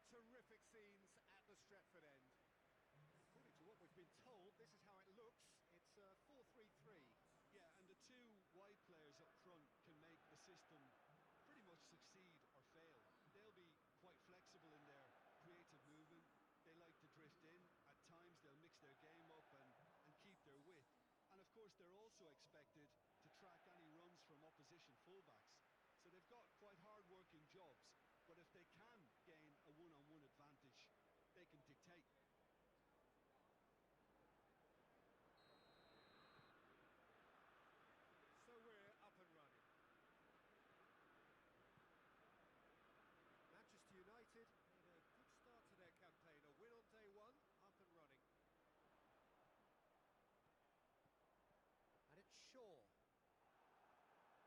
terrific scenes at the Stretford end. According to what we've been told, this is how it looks. It's 4-3-3. Yeah, and the two wide players up front can make the system pretty much succeed or fail. They'll be quite flexible in their creative movement. They like to drift in. At times they'll mix their game up and keep their width. And of course they're also expected to track any runs from opposition fullbacks. So they've got quite hard-working jobs. But if they can gain a one-on-one advantage, they can dictate. So we're up and running. Manchester United made a good start to their campaign. A win on day one, up and running. And it's Shaw.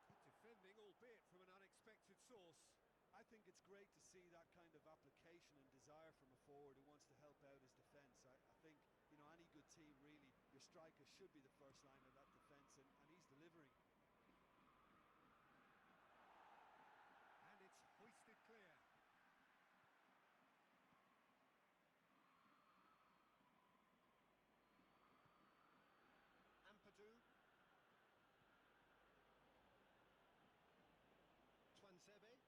Good defending, albeit from an unexpected source. I think it's great to see that kind of application and desire from a forward who wants to help out his defence. I think, you know, any good team really, your striker should be the first line of that defence, and he's delivering. And it's hoisted clear. Empati Kuno.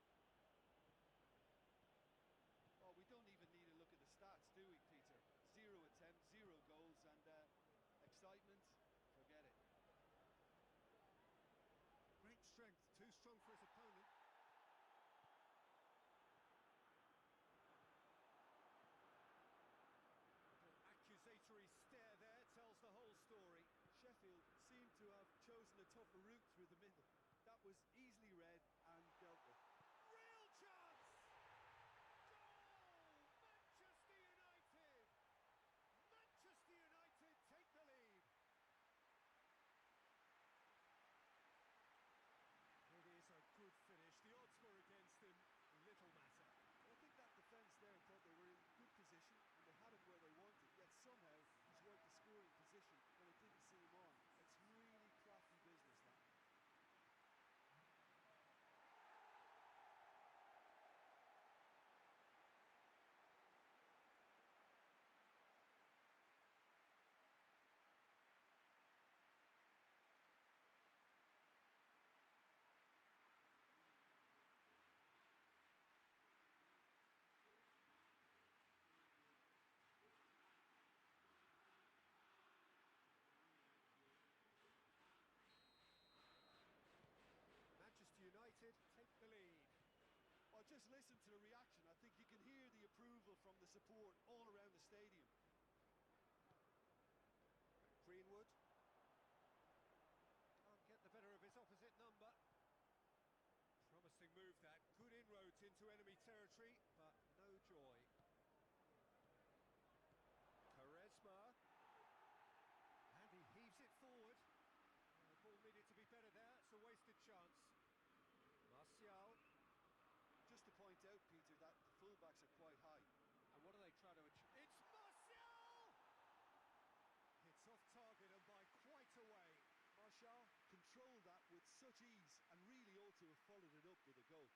Well, we don't even need to look at the stats, do we, Peter? 0 attempts, 0 goals, and excitement, forget it. Great strength, too strong for his opponent. Little accusatory stare there tells the whole story. Sheffield seem to have chosen a tougher route through the middle. That was easily read and dealt with. Real chance! Goal! Manchester United! Manchester United take the lead. It is a good finish. The odds were against him. Little matter. I think that defence there thought they were in good position and they had it where they wanted, yet somehow he's worked the scoring position when it didn't seem on. It's really crafty business, that. Manchester United take the lead. Well, just listen to the reaction. I think you can hear the approval from the support all around the stadium. Greenwood can't get the better of his opposite number. Promising move that. Good inroads into enemy territory, but no joy. Charisma. And he heaves it forward. The ball needed to be better there. It's a wasted chance. Martial. Just to point out, Peter, that the fullbacks are quite high. And what are they trying to achieve? It's Martial! It's off target and by quite a way. Martial controlled that with such ease and really ought to have followed it up with a goal.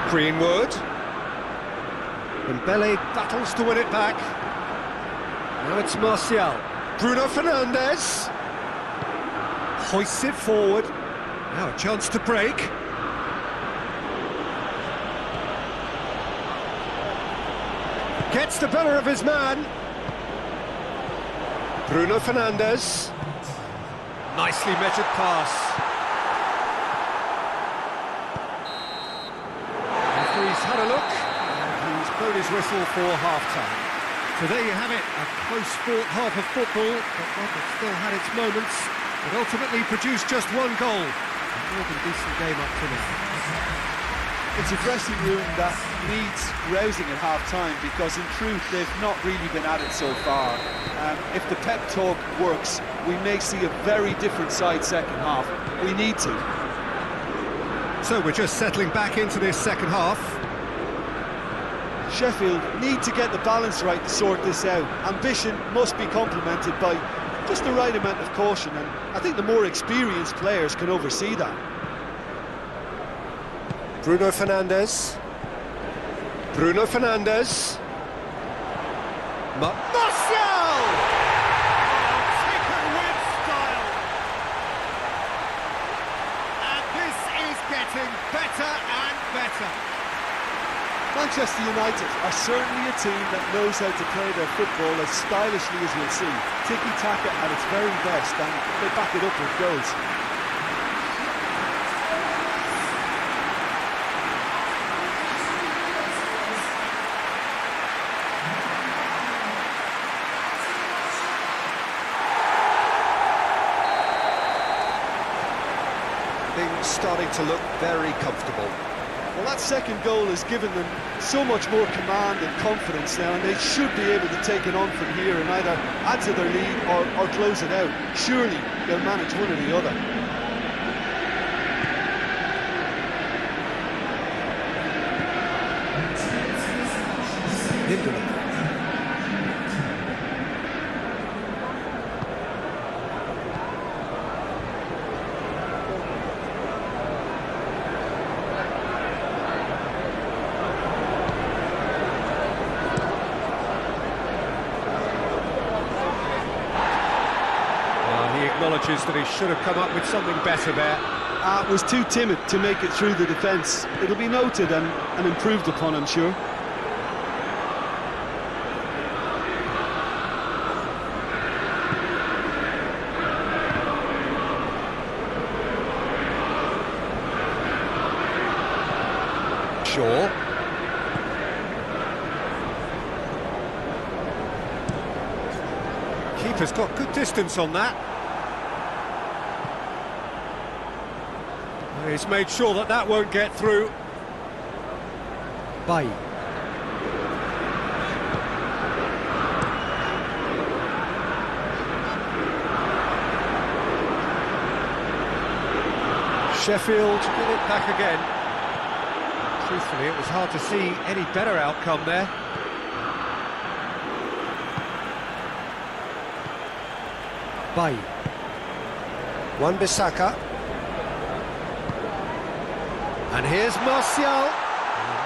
Greenwood. Dembele battles to win it back. Now it's Martial. Bruno Fernandes. Hoists it forward. Now a chance to break. Gets the better of his man. Bruno Fernandes. Nicely measured pass. He's had a look, and he's his whistle for half-time. So there you have it, a close-fought half of football, but one that still had its moments, but ultimately produced just one goal. A more than decent game up to now. It's a dressing room that needs rousing at half-time because in truth they've not really been at it so far. If the pep talk works, we may see a very different side second half. We need to. So we're just settling back into this second half. Sheffield need to get the balance right to sort this out. Ambition must be complemented by just the right amount of caution, and I think the more experienced players can oversee that. Bruno Fernandes. Bruno Fernandes. Martial! Taken with style. And this is getting better and better. Manchester United are certainly a team that knows how to play their football as stylishly as we'll see. Tiki-taka at its very best, and they back it up with goals. Things starting to look very comfortable. Well, that second goal has given them so much more command and confidence now, and they should be able to take it on from here and either add to their lead or close it out. Surely they'll manage one or the other. Acknowledges that he should have come up with something better there. Was too timid to make it through the defence. It'll be noted and improved upon, I'm sure. Sure. Keeper's got good distance on that. He's made sure that that won't get through. Bye. Sheffield get it back again. Truthfully, it was hard to see any better outcome there. Bye. Wan-Bissaka. And here's Martial.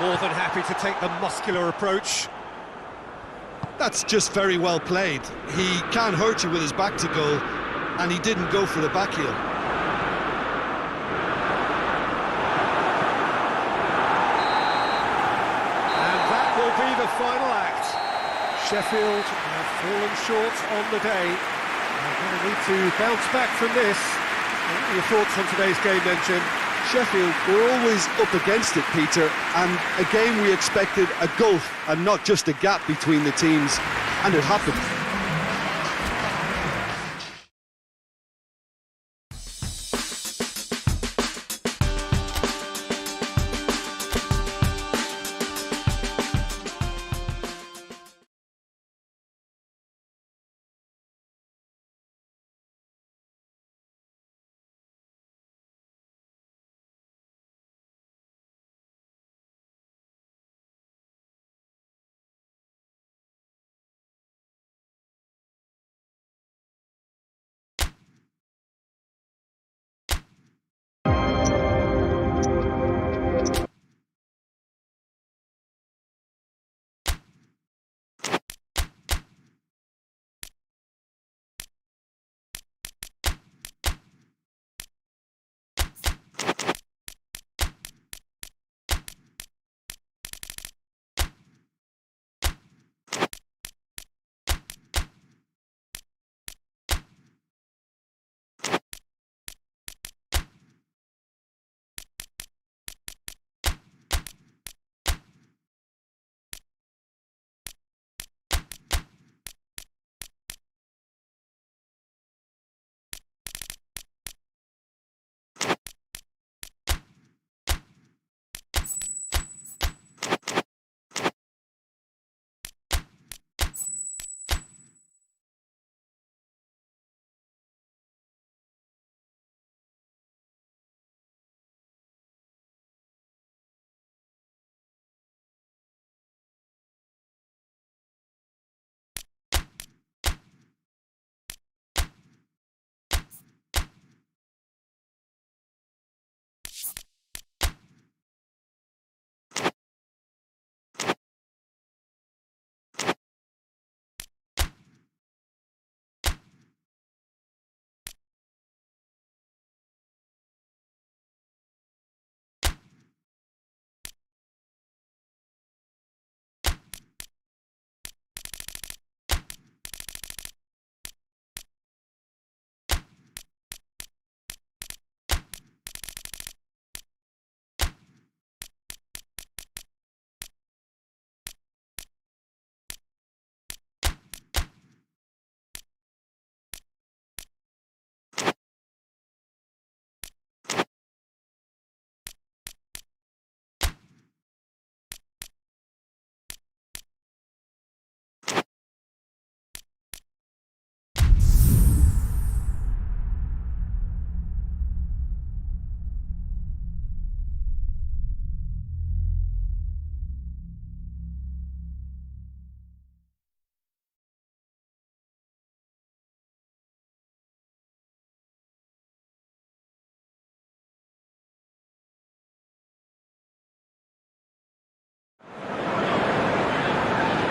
More than happy to take the muscular approach. That's just very well played. He can't hurt you with his back to goal, and he didn't go for the back heel. And that will be the final act. Sheffield have fallen short on the day. They're going to need to bounce back from this. What are your thoughts on today's game then, Jim? Sheffield were always up against it, Peter, and a game we expected a gulf and not just a gap between the teams, and it happened.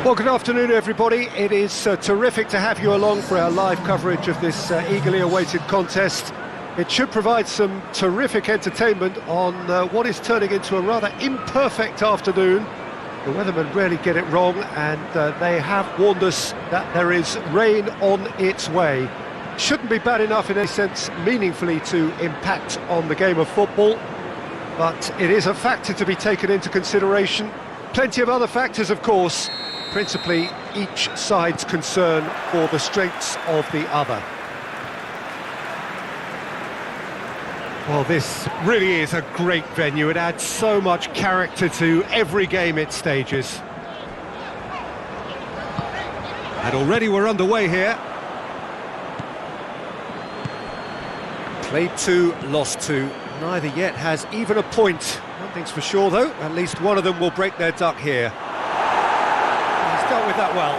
Well, good afternoon, everybody. It is terrific to have you along for our live coverage of this eagerly awaited contest. It should provide some terrific entertainment on what is turning into a rather imperfect afternoon. The weathermen rarely get it wrong, and they have warned us that there is rain on its way. Shouldn't be bad enough in any sense meaningfully to impact on the game of football, but it is a factor to be taken into consideration. Plenty of other factors, of course, principally each side's concern for the strengths of the other. Well, this really is a great venue. It adds so much character to every game it stages. And already we're underway here. Played 2, lost 2. Neither yet has even a point. One thing's for sure, though, at least one of them will break their duck here. He's dealt with that well.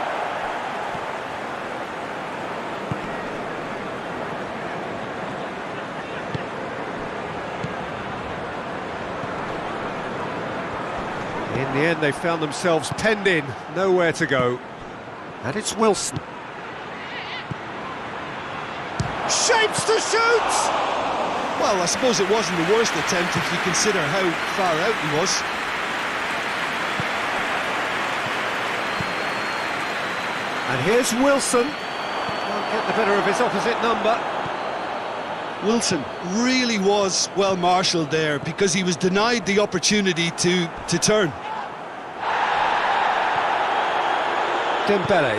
In the end, they found themselves penned in, nowhere to go. And it's Wilson. Shapes to shoot! Well, I suppose it wasn't the worst attempt if you consider how far out he was. And here's Wilson. Can't get the better of his opposite number. Wilson really was well marshalled there because he was denied the opportunity to turn. Dembele.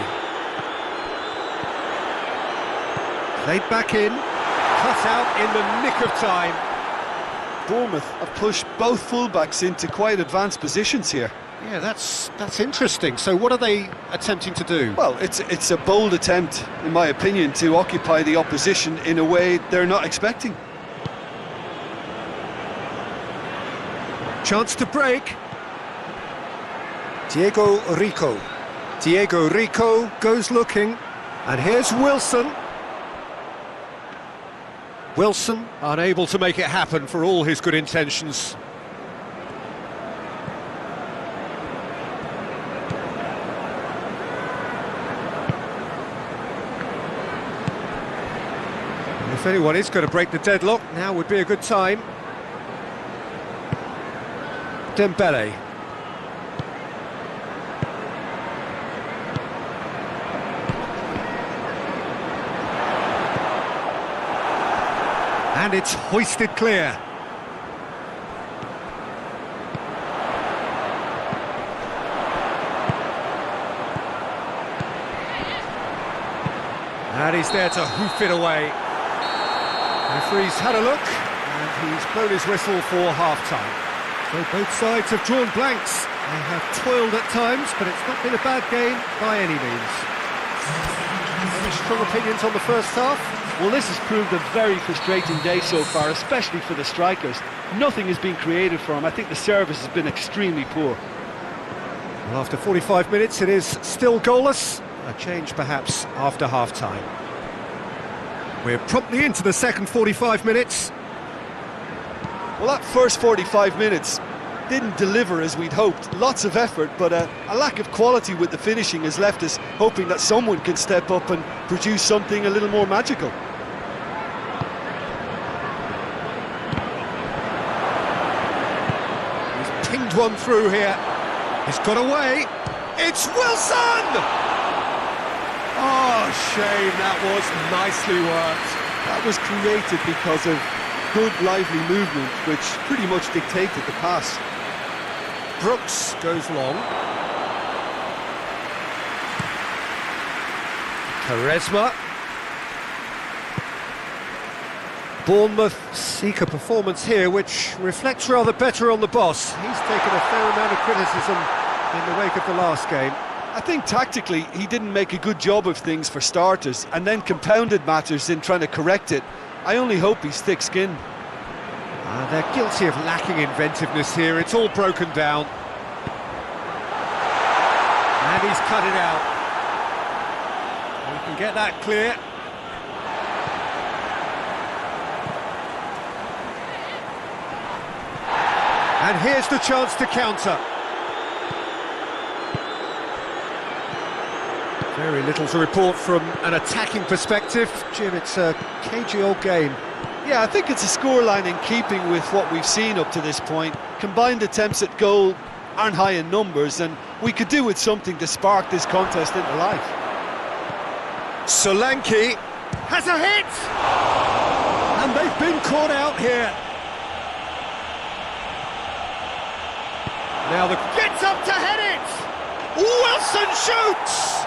Played back in, cut out in the nick of time. Bournemouth have pushed both fullbacks into quite advanced positions here. Yeah, that's interesting. So what are they attempting to do? Well, it's a bold attempt, in my opinion, to occupy the opposition in a way they're not expecting. Chance to break. Diego Rico goes looking, and here's Wilson. Wilson unable to make it happen for all his good intentions. If anyone is going to break the deadlock, now would be a good time. Dembele. And it's hoisted clear. And he's there to hoof it away. The referee's had a look, and he's blown his whistle for half-time. So both sides have drawn blanks. They have toiled at times, but it's not been a bad game by any means. Any strong opinions on the first half? Well, this has proved a very frustrating day so far, especially for the strikers. Nothing has been created for them. I think the service has been extremely poor. Well, after 45 minutes, it is still goalless. A change, perhaps, after half-time. We're promptly into the second 45 minutes. Well, that first 45 minutes didn't deliver as we'd hoped. Lots of effort, but a lack of quality with the finishing has left us hoping that someone can step up and produce something a little more magical. He's pinged one through here. He's got away. It's Wilson! Oh, shame, that was nicely worked. That was created because of good, lively movement, which pretty much dictated the pass. Brooks goes long. Charisma. Bournemouth seek a performance here which reflects rather better on the boss. He's taken a fair amount of criticism in the wake of the last game. I think tactically he didn't make a good job of things for starters, and then compounded matters in trying to correct it. I only hope he's thick-skinned. They're guilty of lacking inventiveness here. It's all broken down. And he's cut it out. We can get that clear. And here's the chance to counter. Very little to report from an attacking perspective. Jim, it's a cagey old game. Yeah, I think it's a scoreline in keeping with what we've seen up to this point. Combined attempts at goal aren't high in numbers, and we could do with something to spark this contest into life. Solanke has a hit! And they've been caught out here. Now the gets up to head it! Wilson shoots!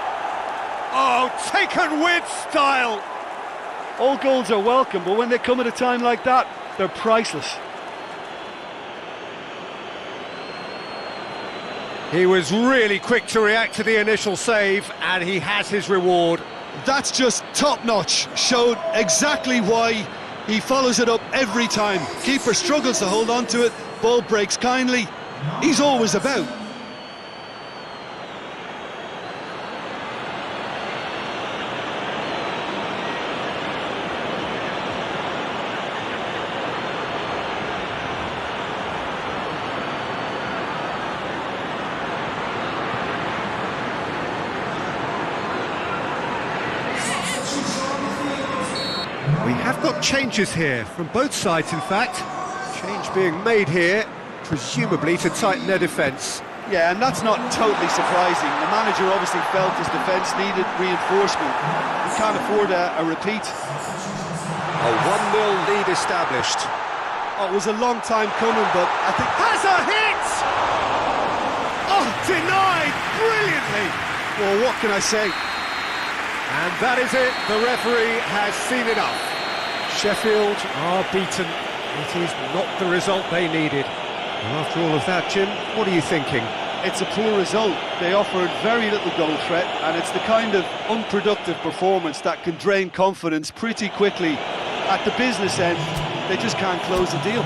Oh, taken with style! All goals are welcome, but when they come at a time like that, they're priceless. He was really quick to react to the initial save, and he has his reward. That's just top-notch. Showed exactly why he follows it up every time. Keeper struggles to hold on to it, ball breaks kindly. He's always about. We have got changes here, from both sides in fact. Change being made here, presumably to tighten their defence. Yeah, and that's not totally surprising. The manager obviously felt his defence needed reinforcement. We can't afford a repeat. A 1-0 lead established. Oh, it was a long time coming, but I think... Has a hit! Oh, denied brilliantly! Well, what can I say? And that is it, the referee has seen enough. Sheffield are beaten. It is not the result they needed. And after all of that, Jim, what are you thinking? It's a poor result. They offered very little goal threat, and it's the kind of unproductive performance that can drain confidence pretty quickly. At the business end, they just can't close the deal.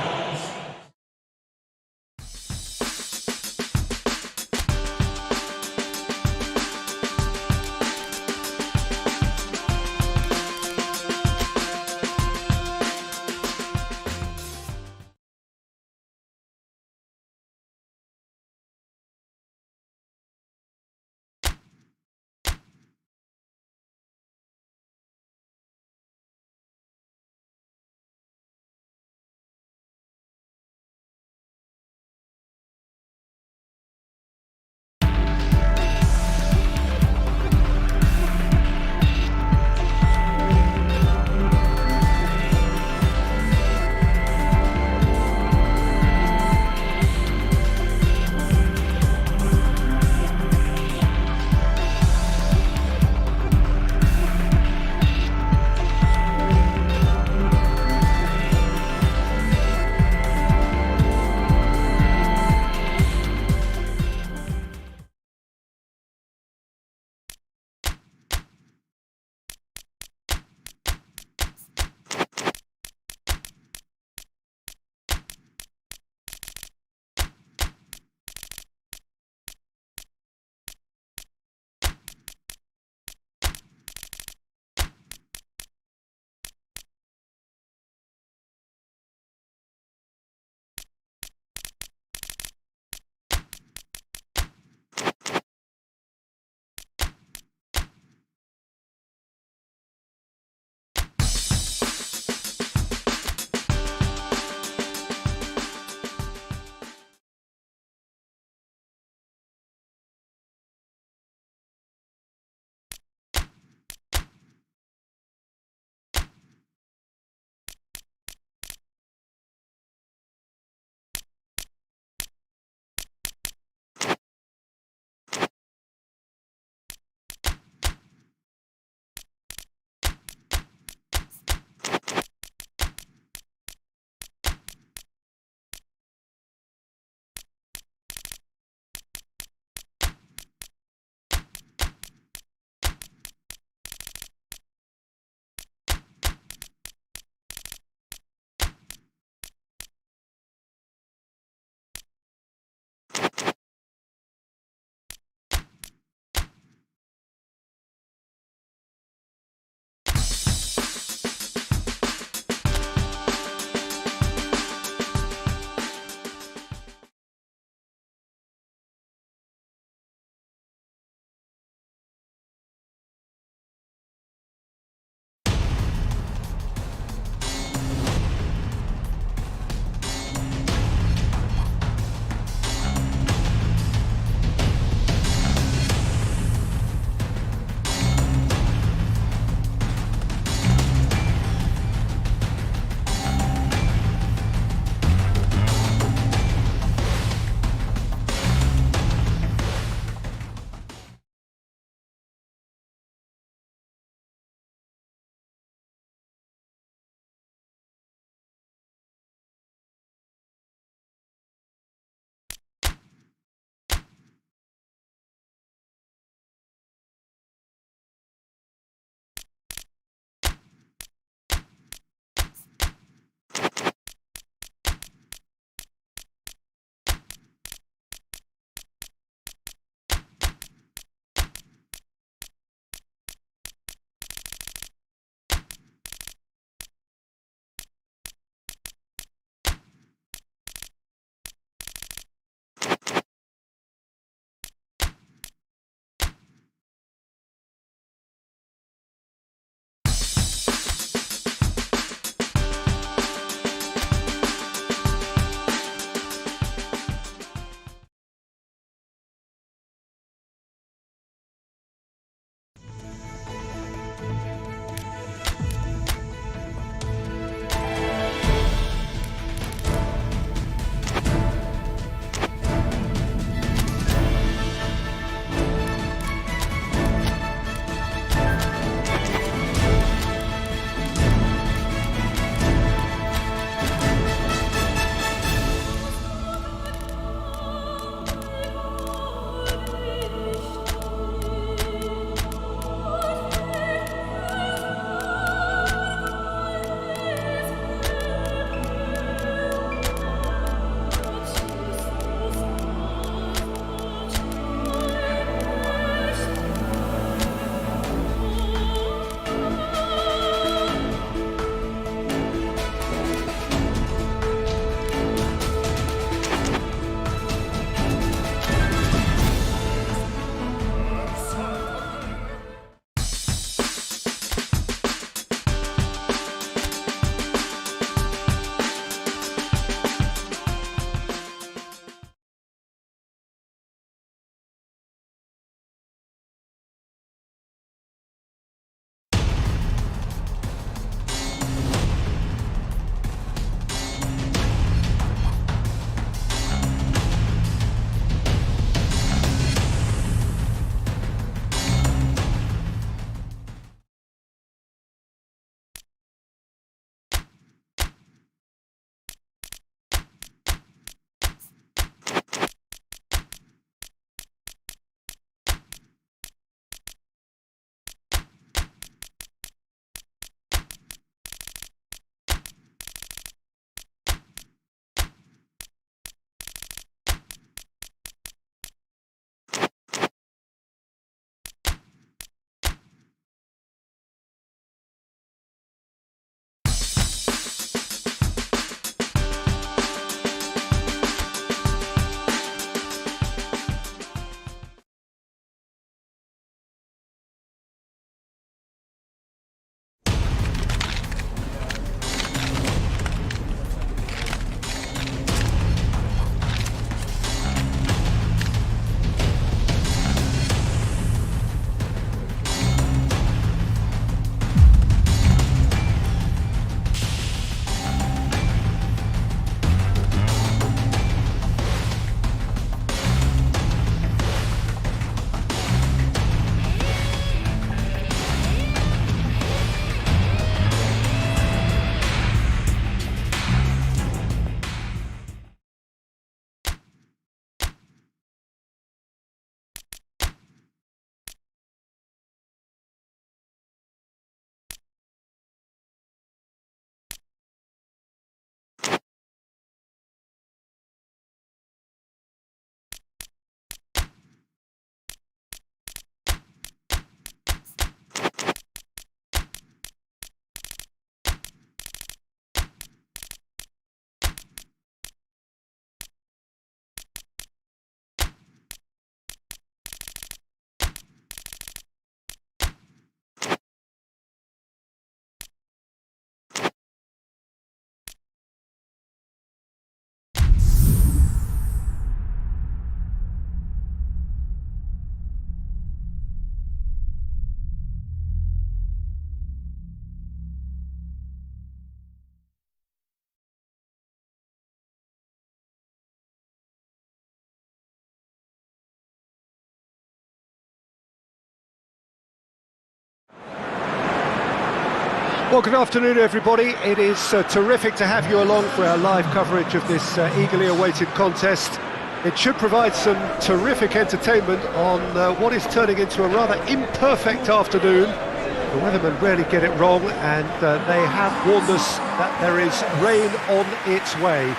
Well, good afternoon, everybody. It is terrific to have you along for our live coverage of this eagerly awaited contest. It should provide some terrific entertainment on what is turning into a rather imperfect afternoon. The weathermen rarely get it wrong, and they have warned us that there is rain on its way.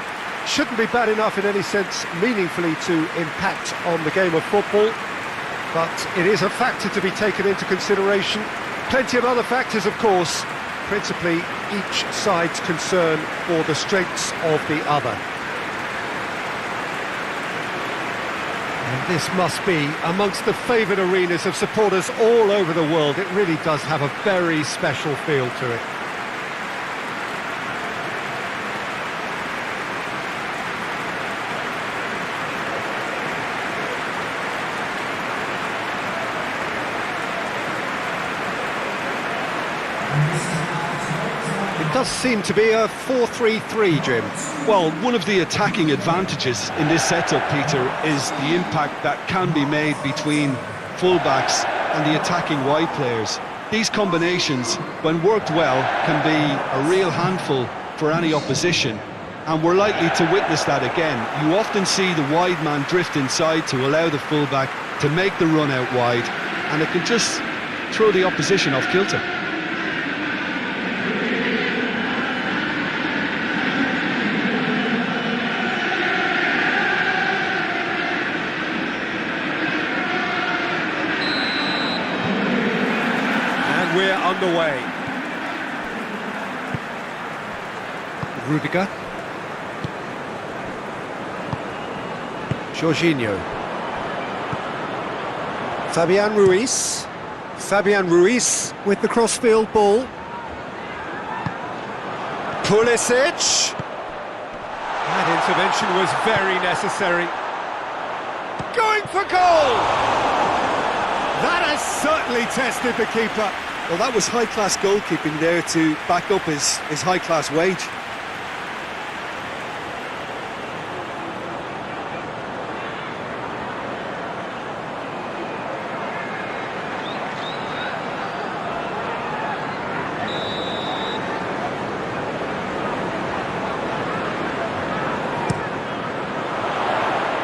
Shouldn't be bad enough in any sense meaningfully to impact on the game of football, but it is a factor to be taken into consideration. Plenty of other factors, of course, principally each side's concern for the strengths of the other. And this must be amongst the favoured arenas of supporters all over the world. It really does have a very special feel to it. It does seem to be a 4-3-3, Jim. Well, one of the attacking advantages in this setup, Peter, is the impact that can be made between fullbacks and the attacking wide players. These combinations, when worked well, can be a real handful for any opposition, and we're likely to witness that again. You often see the wide man drift inside to allow the fullback to make the run out wide, and it can just throw the opposition off kilter. We're underway. Rudiger. Jorginho. Fabian Ruiz. Fabian Ruiz with the crossfield ball. Pulisic. That intervention was very necessary. Going for goal! That has certainly tested the keeper. Well, that was high-class goalkeeping there to back up his high-class wage.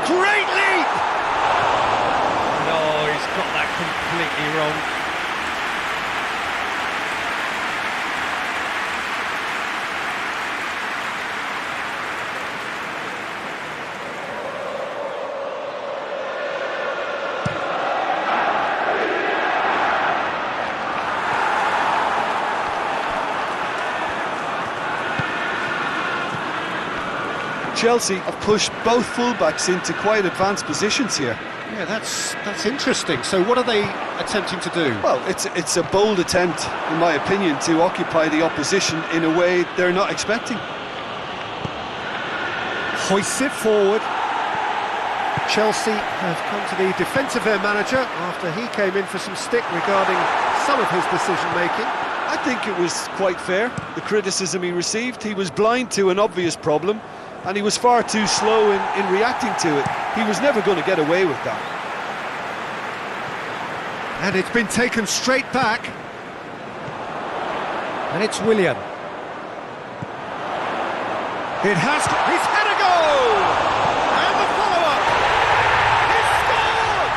Great leap! No, he's got that completely wrong. Chelsea have pushed both fullbacks into quite advanced positions here. Yeah, that's interesting. So what are they attempting to do? Well, it's a bold attempt, in my opinion, to occupy the opposition in a way they're not expecting. Hoists it forward. Chelsea have come to the defence of their manager after he came in for some stick regarding some of his decision-making. I think it was quite fair, the criticism he received. He was blind to an obvious problem, and he was far too slow in reacting to it. He was never going to get away with that. And it's been taken straight back. And it's Willian. It has to... He's had a goal! And the follow-up! He's scored!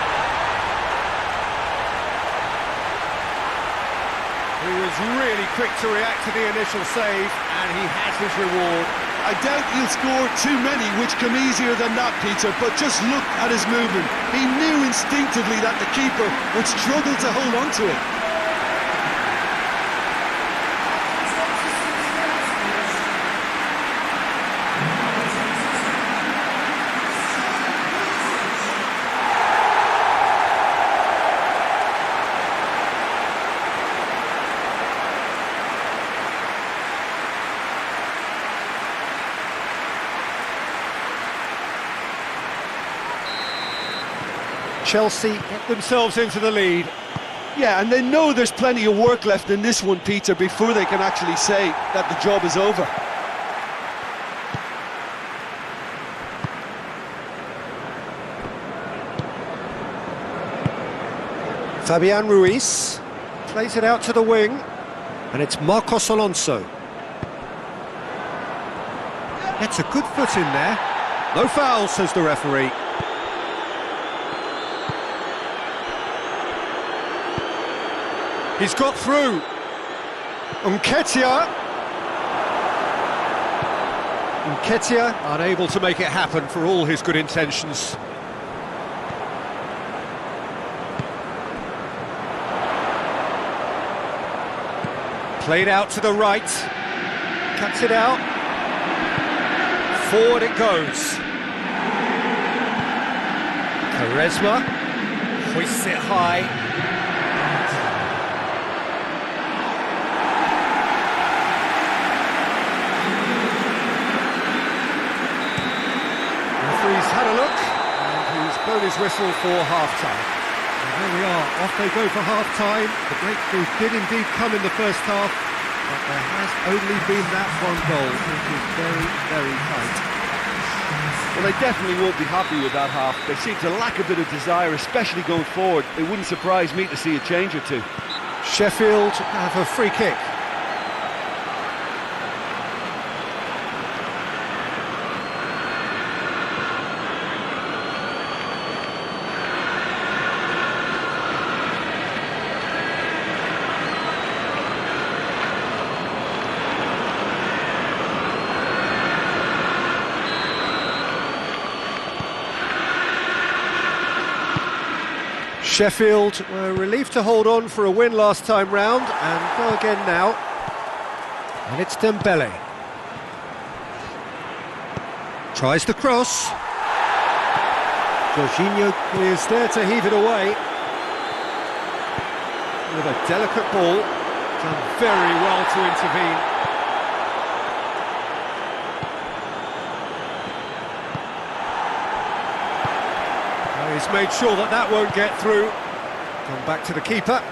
He was really quick to react to the initial save, and he has his reward. I doubt he'll score too many which come easier than that, Peter, but just look at his movement. He knew instinctively that the keeper would struggle to hold on to it. Chelsea get themselves into the lead. Yeah, and they know there's plenty of work left in this one, Peter, before they can actually say that the job is over. Fabian Ruiz plays it out to the wing. And it's Marcos Alonso. Gets a good foot in there. No foul, says the referee. He's got through. Nketiah unable to make it happen for all his good intentions. Played out to the right. Cuts it out. Forward it goes. Quaresma hoists it high. Referee's had a look, and he's blown his whistle for half-time. And there we are, off they go for half-time. The breakthrough did indeed come in the first half, but there has only been that one goal, which is very, very tight. Well, they definitely won't be happy with that half. They seem to lack a bit of desire, especially going forward. It wouldn't surprise me to see a change or two. Sheffield have a free kick. Sheffield were relieved to hold on for a win last time round and go again now. And it's Dembele. Tries the cross. Jorginho is there to heave it away. With a delicate ball. Done very well to intervene. He's made sure that that won't get through. Come back to the keeper.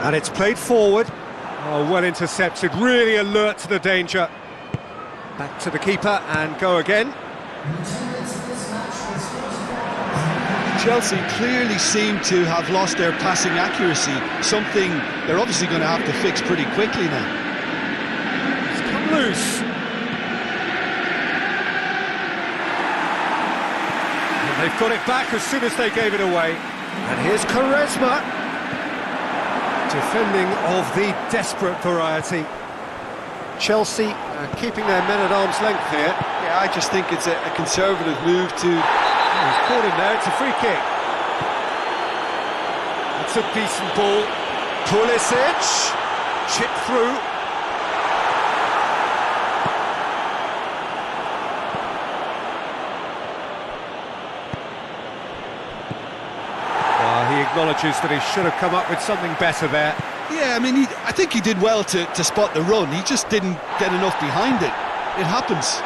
And it's played forward. Oh, well intercepted, really alert to the danger. Back to the keeper and go again. Chelsea clearly seem to have lost their passing accuracy, something they're obviously going to have to fix pretty quickly now. It's come loose. They've got it back as soon as they gave it away. And here's Quaresma. Defending of the desperate variety. Chelsea keeping their men at arm's length here. Yeah, I just think it's a conservative move to... He's caught him there, it's a free kick. It's a decent ball. Pulisic. Chip through. He acknowledges that he should have come up with something better there. Yeah, I mean, I think he did well to spot the run. He just didn't get enough behind it. It happens.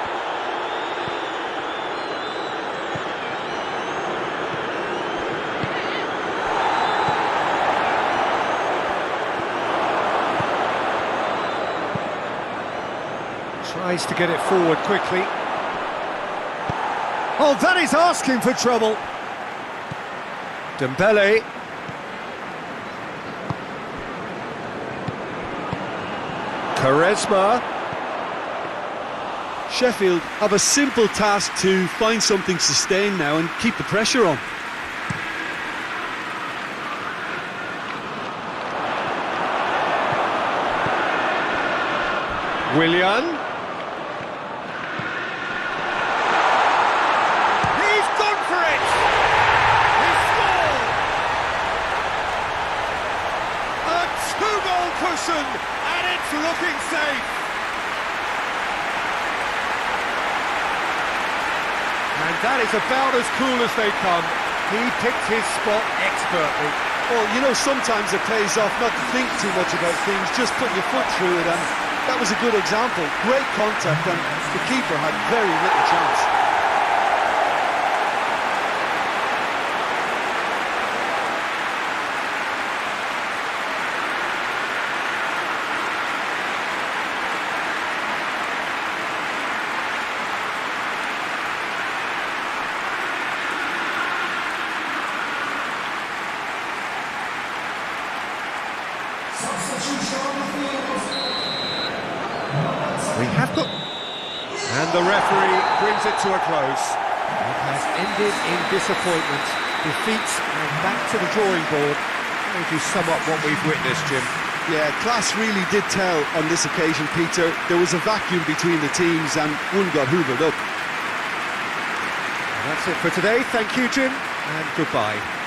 Tries to get it forward quickly. Oh, that is asking for trouble. Dembele. Quaresma. Sheffield have a simple task to find something sustained now and keep the pressure on. Willian. And it's looking safe. And that is about as cool as they come. He picked his spot expertly. Well, you know, sometimes it pays off not to think too much about things, just put your foot through it, and that was a good example. Great contact, and the keeper had very little chance. We have got... And the referee brings it to a close. It has ended in disappointment, defeats, and back to the drawing board. How would you sum up what we've witnessed, Jim? Yeah, class really did tell on this occasion, Peter. There was a vacuum between the teams and one got hoovered up. And that's it for today. Thank you, Jim, and goodbye.